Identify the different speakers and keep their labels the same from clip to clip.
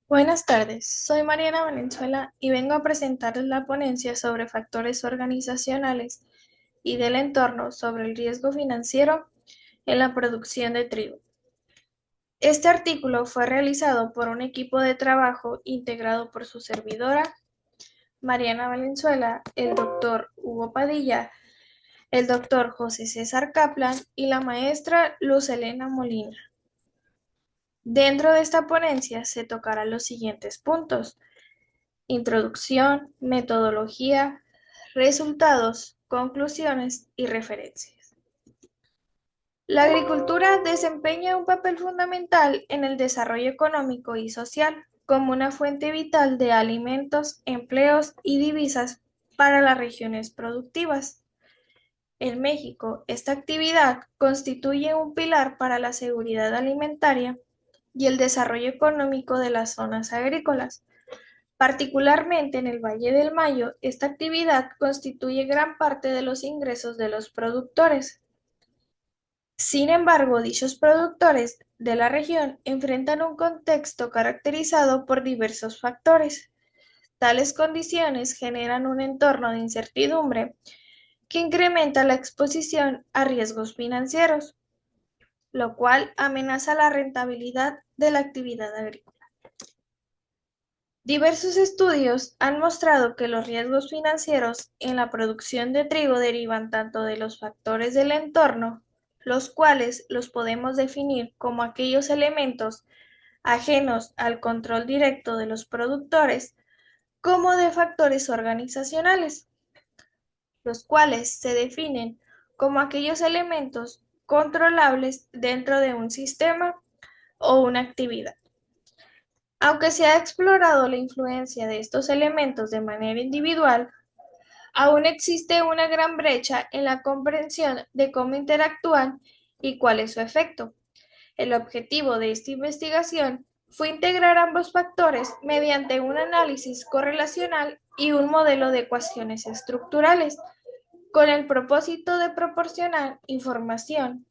Speaker 1: Buenas tardes, soy Mariana Valenzuela y vengo a presentarles la ponencia sobre factores organizacionales y del entorno sobre el riesgo financiero en la producción de trigo. Este artículo fue realizado por un equipo de trabajo integrado por su servidora, Mariana Valenzuela, el doctor Hugo Padilla, el doctor José César Kaplan y la maestra Luz Elena Molina. Dentro de esta ponencia se tocarán los siguientes puntos: introducción, metodología, resultados, conclusiones y referencias. La agricultura desempeña un papel fundamental en el desarrollo económico y social como una fuente vital de alimentos, empleos y divisas para las regiones productivas. En México, esta actividad constituye un pilar para la seguridad alimentaria y el desarrollo económico de las zonas agrícolas. Particularmente en el Valle del Mayo, esta actividad constituye gran parte de los ingresos de los productores. Sin embargo, dichos productores de la región enfrentan un contexto caracterizado por diversos factores. Tales condiciones generan un entorno de incertidumbre que incrementa la exposición a riesgos financieros, lo cual amenaza la rentabilidad de la actividad agrícola. Diversos estudios han mostrado que los riesgos financieros en la producción de trigo derivan tanto de los factores del entorno, los cuales los podemos definir como aquellos elementos ajenos al control directo de los productores, como de factores organizacionales, los cuales se definen como aquellos elementos controlables dentro de un sistema o una actividad. Aunque se ha explorado la influencia de estos elementos de manera individual, aún existe una gran brecha en la comprensión de cómo interactúan y cuál es su efecto. El objetivo de esta investigación fue integrar ambos factores mediante un análisis correlacional y un modelo de ecuaciones estructurales, con el propósito de proporcionar información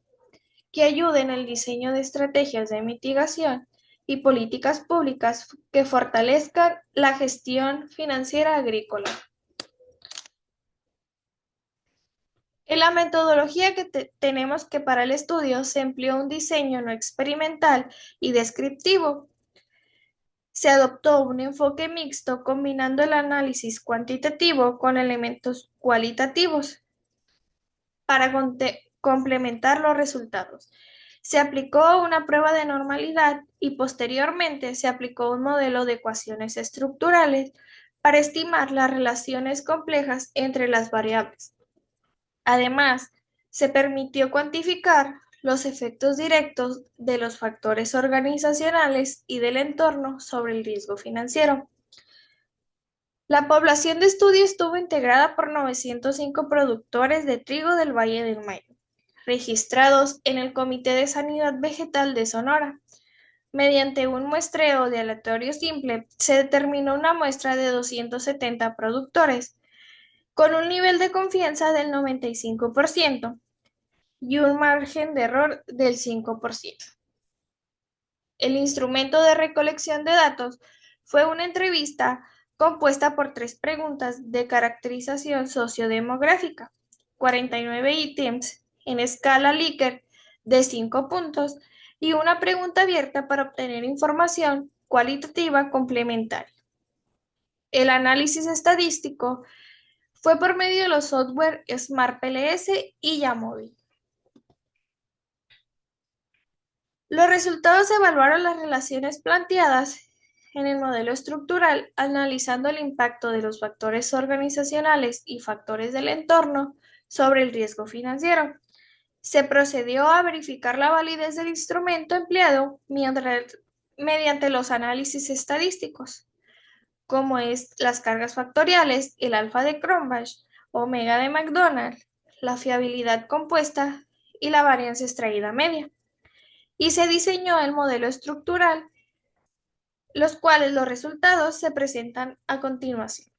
Speaker 1: que ayuden en el diseño de estrategias de mitigación y políticas públicas que fortalezcan la gestión financiera agrícola. En la metodología que tenemos que para el estudio se empleó un diseño no experimental y descriptivo. Se adoptó un enfoque mixto combinando el análisis cuantitativo con elementos cualitativos para complementar los resultados. Se aplicó una prueba de normalidad y posteriormente se aplicó un modelo de ecuaciones estructurales para estimar las relaciones complejas entre las variables. Además, se permitió cuantificar los efectos directos de los factores organizacionales y del entorno sobre el riesgo financiero. La población de estudio estuvo integrada por 905 productores de trigo del Valle del Maipo, registrados en el Comité de Sanidad Vegetal de Sonora. Mediante un muestreo de aleatorio simple, se determinó una muestra de 270 productores, con un nivel de confianza del 95% y un margen de error del 5%. El instrumento de recolección de datos fue una entrevista compuesta por 3 preguntas de caracterización sociodemográfica, 49 ítems en escala Likert de 5 puntos y una pregunta abierta para obtener información cualitativa complementaria. El análisis estadístico fue por medio de los software SmartPLS y Yamovi. Los resultados evaluaron las relaciones planteadas en el modelo estructural, analizando el impacto de los factores organizacionales y factores del entorno sobre el riesgo financiero. Se procedió a verificar la validez del instrumento empleado mediante los análisis estadísticos, como es las cargas factoriales, el alfa de Cronbach, omega de McDonald, la fiabilidad compuesta y la varianza extraída media, y se diseñó el modelo estructural, los cuales los resultados se presentan a continuación.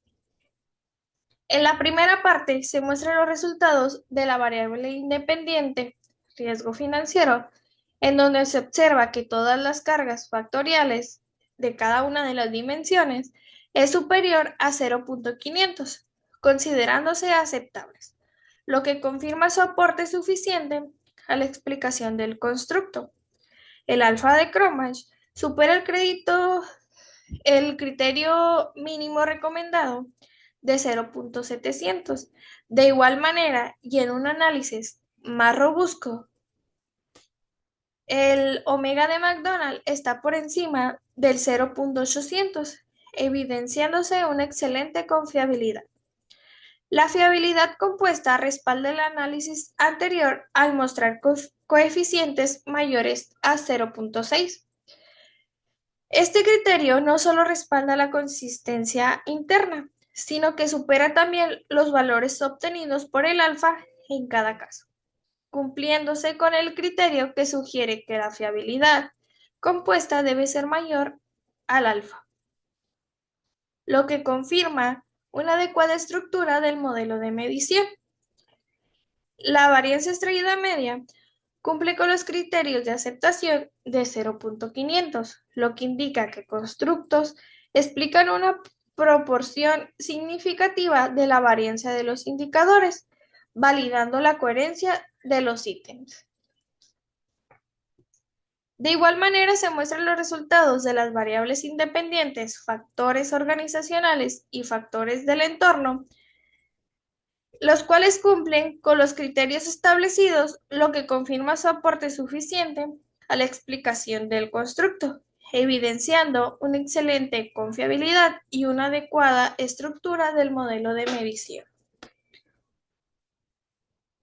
Speaker 1: En la primera parte se muestran los resultados de la variable independiente, riesgo financiero, en donde se observa que todas las cargas factoriales de cada una de las dimensiones es superior a 0.500, considerándose aceptables, lo que confirma su aporte suficiente a la explicación del constructo. El alfa de Cronbach supera el criterio mínimo recomendado de 0.700. De igual manera, y en un análisis más robusto, el omega de McDonald está por encima del 0.800, evidenciándose una excelente confiabilidad. La fiabilidad compuesta respalda el análisis anterior al mostrar coeficientes mayores a 0.6. Este criterio no solo respalda la consistencia interna, sino que supera también los valores obtenidos por el alfa en cada caso, cumpliéndose con el criterio que sugiere que la fiabilidad compuesta debe ser mayor al alfa, lo que confirma una adecuada estructura del modelo de medición. La varianza estrellada media cumple con los criterios de aceptación de 0.500, lo que indica que constructos explican una proporción significativa de la varianza de los indicadores, validando la coherencia de los ítems. De igual manera, se muestran los resultados de las variables independientes, factores organizacionales y factores del entorno, los cuales cumplen con los criterios establecidos, lo que confirma su aporte suficiente a la explicación del constructo, evidenciando una excelente confiabilidad y una adecuada estructura del modelo de medición.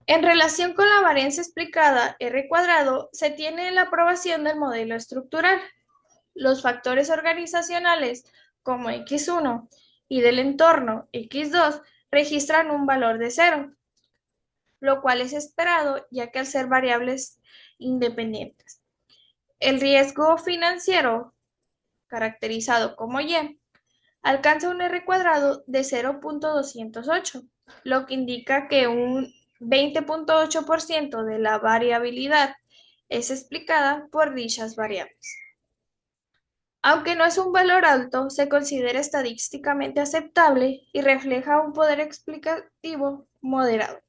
Speaker 1: En relación con la varianza explicada R cuadrado, se tiene la aprobación del modelo estructural. Los factores organizacionales como X1 y del entorno X2 registran un valor de 0, lo cual es esperado ya que al ser variables independientes. El riesgo financiero, caracterizado como Y, alcanza un R cuadrado de 0.208, lo que indica que un 20.8% de la variabilidad es explicada por dichas variables. Aunque no es un valor alto, se considera estadísticamente aceptable y refleja un poder explicativo moderado.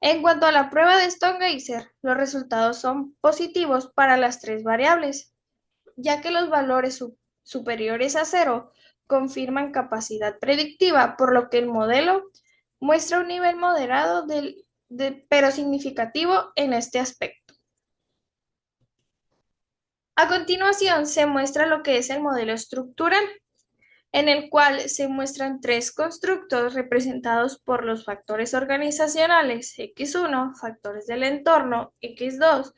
Speaker 1: En cuanto a la prueba de Stone-Geiser, los resultados son positivos para las tres variables, ya que los valores superiores a 0 confirman capacidad predictiva, por lo que el modelo muestra un nivel moderado pero significativo en este aspecto. A continuación, se muestra lo que es el modelo estructural, en el cual se muestran tres constructos representados por los factores organizacionales X1, factores del entorno X2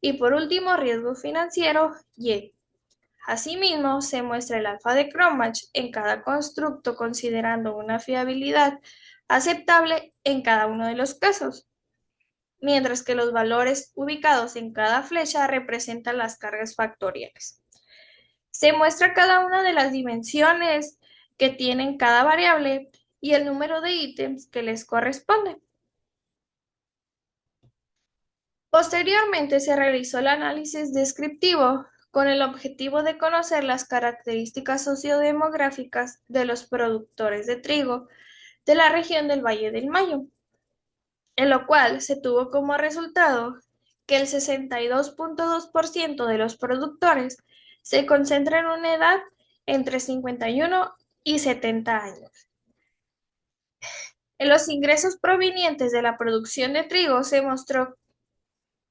Speaker 1: y por último riesgo financiero Y. Asimismo, se muestra el alfa de Cronbach en cada constructo considerando una fiabilidad aceptable en cada uno de los casos, mientras que los valores ubicados en cada flecha representan las cargas factoriales. Se muestra cada una de las dimensiones que tienen cada variable y el número de ítems que les corresponde. Posteriormente se realizó el análisis descriptivo con el objetivo de conocer las características sociodemográficas de los productores de trigo de la región del Valle del Mayo, en lo cual se tuvo como resultado que el 62.2% de los productores se concentra en una edad entre 51 y 70 años. En los ingresos provenientes de la producción de trigo se mostró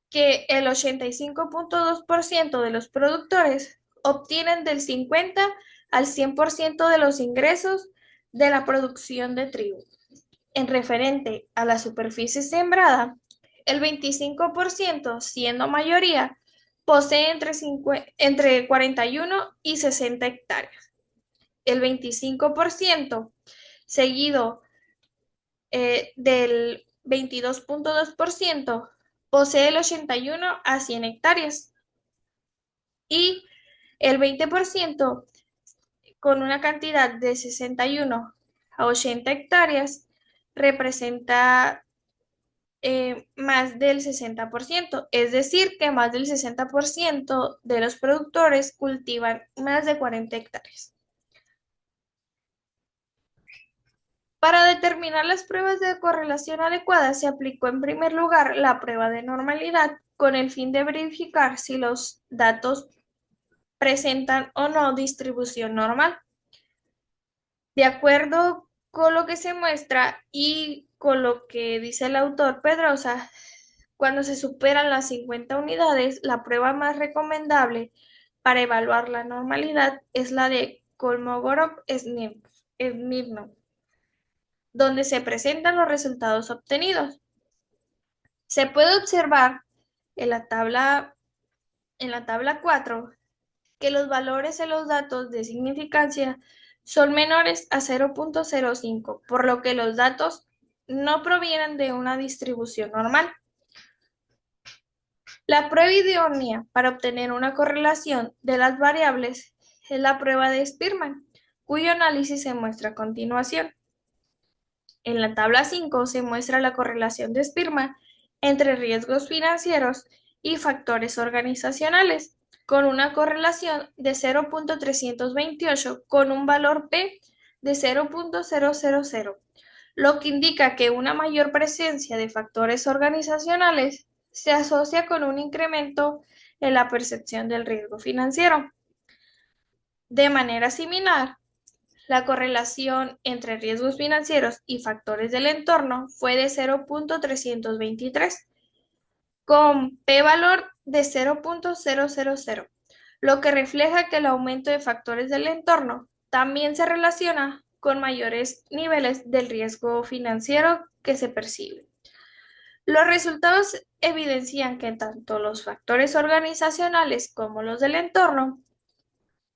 Speaker 1: que el 85.2% de los productores obtienen del 50 al 100% de los ingresos de la producción de trigo. En referente a la superficie sembrada, el 25%, siendo mayoría, posee entre 41 y 60 hectáreas. El 25%, seguido del 22.2%, posee el 81 a 100 hectáreas. Y el 20%, con una cantidad de 61 a 80 hectáreas, representa más del 60%, es decir, que más del 60% de los productores cultivan más de 40 hectáreas. Para determinar las pruebas de correlación adecuadas, se aplicó en primer lugar la prueba de normalidad con el fin de verificar si los datos presentan o no distribución normal. De acuerdo con lo que se muestra y con lo que dice el autor Pedrosa, cuando se superan las 50 unidades, la prueba más recomendable para evaluar la normalidad es la de Kolmogorov-Smirnov, donde se presentan los resultados obtenidos. Se puede observar en la tabla 4 que los valores en los datos de significancia son menores a 0.05, por lo que los datos no provienen de una distribución normal. La prueba idónea para obtener una correlación de las variables es la prueba de Spearman, cuyo análisis se muestra a continuación. En la tabla 5 se muestra la correlación de Spearman entre riesgos financieros y factores organizacionales, con una correlación de 0.328 con un valor P de 0.000, lo que indica que una mayor presencia de factores organizacionales se asocia con un incremento en la percepción del riesgo financiero. De manera similar, la correlación entre riesgos financieros y factores del entorno fue de 0.323, con p-valor de 0.000, lo que refleja que el aumento de factores del entorno también se relaciona con mayores niveles del riesgo financiero que se percibe. Los resultados evidencian que tanto los factores organizacionales como los del entorno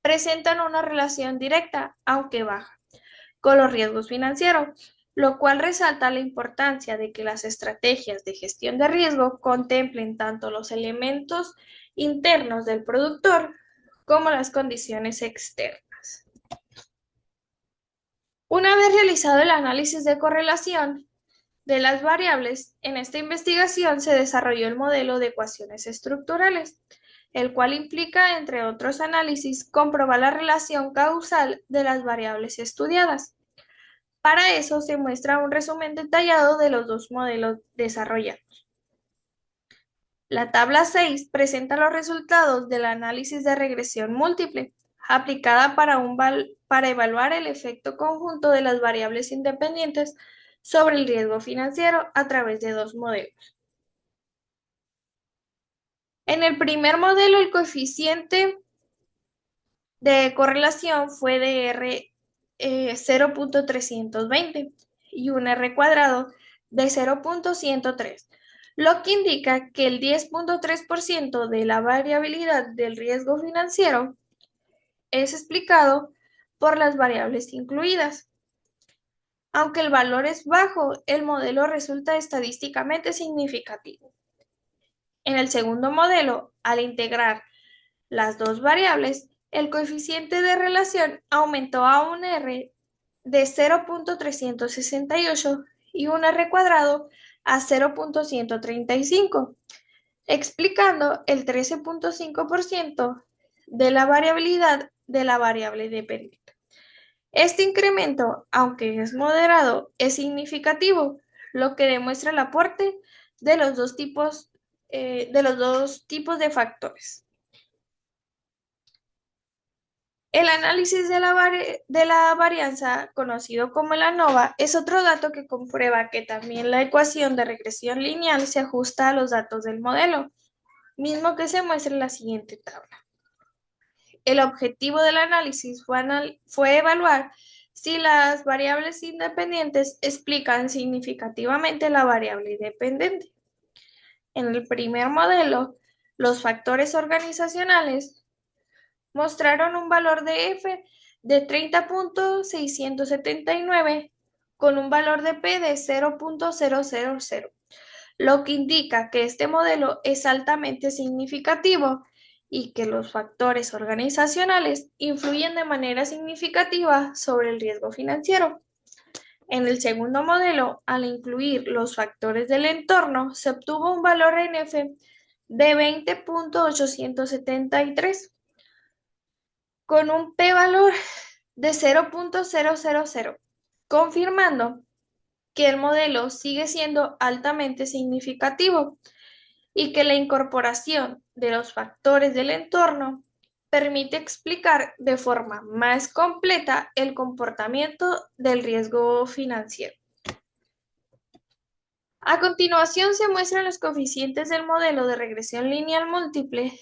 Speaker 1: presentan una relación directa, aunque baja, con los riesgos financieros, lo cual resalta la importancia de que las estrategias de gestión de riesgo contemplen tanto los elementos internos del productor como las condiciones externas. Una vez realizado el análisis de correlación de las variables, en esta investigación se desarrolló el modelo de ecuaciones estructurales, el cual implica, entre otros análisis, comprobar la relación causal de las variables estudiadas. Para eso se muestra un resumen detallado de los dos modelos desarrollados. La tabla 6 presenta los resultados del análisis de regresión múltiple, aplicada para evaluar el efecto conjunto de las variables independientes sobre el riesgo financiero a través de dos modelos. En el primer modelo, el coeficiente de correlación fue de R 0.320 y un R cuadrado de 0.103, lo que indica que el 10.3% de la variabilidad del riesgo financiero es explicado por las variables incluidas. Aunque el valor es bajo, el modelo resulta estadísticamente significativo. En el segundo modelo, al integrar las dos variables, el coeficiente de relación aumentó a un R de 0.368 y un R cuadrado a 0.135, explicando el 13.5% de la variabilidad de la variable dependiente. Este incremento, aunque es moderado, es significativo, lo que demuestra el aporte de los dos tipos de factores. El análisis de la varianza, conocido como el ANOVA, es otro dato que comprueba que también la ecuación de regresión lineal se ajusta a los datos del modelo, mismo que se muestra en la siguiente tabla. El objetivo del análisis fue evaluar si las variables independientes explican significativamente la variable dependiente. En el primer modelo, los factores organizacionales mostraron un valor de F de 30.679 con un valor de P de 0.000, lo que indica que este modelo es altamente significativo y que los factores organizacionales influyen de manera significativa sobre el riesgo financiero. En el segundo modelo, al incluir los factores del entorno, se obtuvo un valor NF de 20.873 con un p-valor de 0.000, confirmando que el modelo sigue siendo altamente significativo y que la incorporación de los factores del entorno permite explicar de forma más completa el comportamiento del riesgo financiero. A continuación se muestran los coeficientes del modelo de regresión lineal múltiple,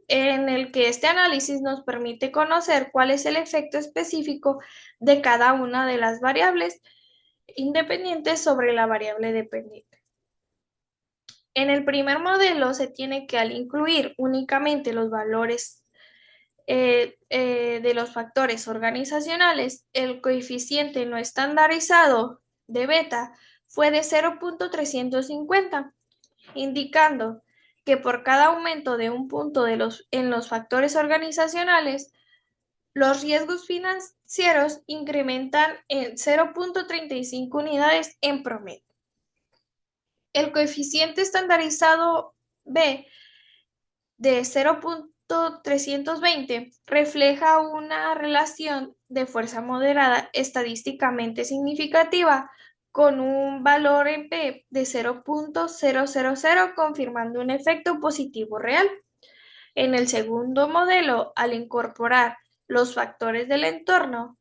Speaker 1: en el que este análisis nos permite conocer cuál es el efecto específico de cada una de las variables independientes sobre la variable dependiente. En el primer modelo se tiene que, al incluir únicamente los valores de los factores organizacionales, el coeficiente no estandarizado de beta fue de 0.350, indicando que por cada aumento de un punto en los factores organizacionales, los riesgos financieros incrementan en 0.35 unidades en promedio. El coeficiente estandarizado B de 0.320 refleja una relación de fuerza moderada estadísticamente significativa con un valor en P de 0.000, confirmando un efecto positivo real. En el segundo modelo, al incorporar los factores del entorno,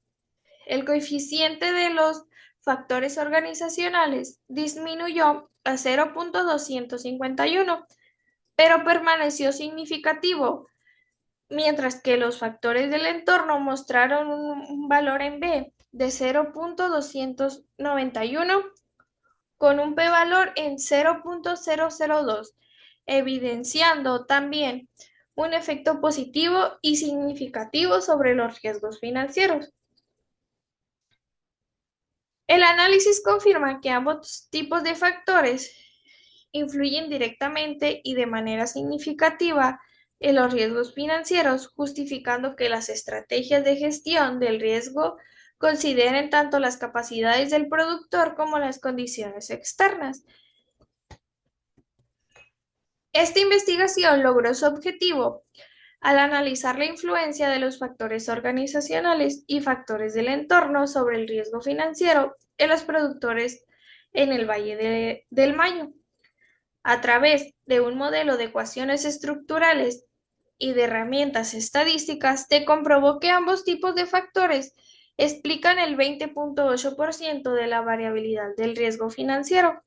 Speaker 1: el coeficiente de los factores organizacionales disminuyó a 0.251, pero permaneció significativo, mientras que los factores del entorno mostraron un valor en B de 0.291 con un p-valor en 0.002, evidenciando también un efecto positivo y significativo sobre los riesgos financieros. El análisis confirma que ambos tipos de factores influyen directamente y de manera significativa en los riesgos financieros, justificando que las estrategias de gestión del riesgo consideren tanto las capacidades del productor como las condiciones externas. Esta investigación logró su objetivo al analizar la influencia de los factores organizacionales y factores del entorno sobre el riesgo financiero en los productores en el Valle del Mayo. A través de un modelo de ecuaciones estructurales y de herramientas estadísticas, se comprobó que ambos tipos de factores explican el 20.8% de la variabilidad del riesgo financiero.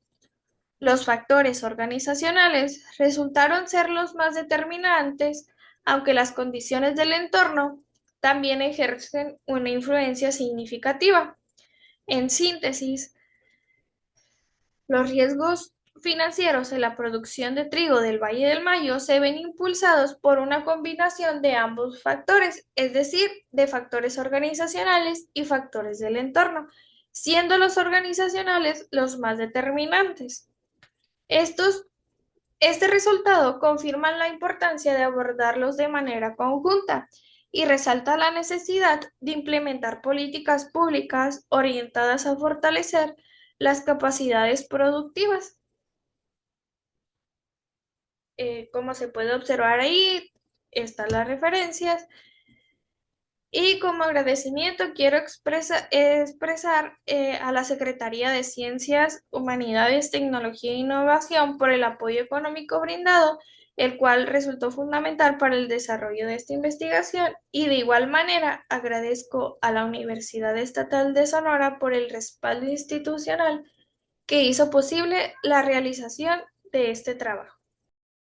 Speaker 1: Los factores organizacionales resultaron ser los más determinantes, aunque las condiciones del entorno también ejercen una influencia significativa. En síntesis, los riesgos financieros en la producción de trigo del Valle del Mayo se ven impulsados por una combinación de ambos factores, es decir, de factores organizacionales y factores del entorno, siendo los organizacionales los más determinantes. Este resultado confirma la importancia de abordarlos de manera conjunta y resalta la necesidad de implementar políticas públicas orientadas a fortalecer las capacidades productivas. Como se puede observar ahí, están las referencias. Y como agradecimiento quiero expresar a la Secretaría de Ciencias, Humanidades, Tecnología e Innovación por el apoyo económico brindado, el cual resultó fundamental para el desarrollo de esta investigación. Y de igual manera agradezco a la Universidad Estatal de Sonora por el respaldo institucional que hizo posible la realización de este trabajo.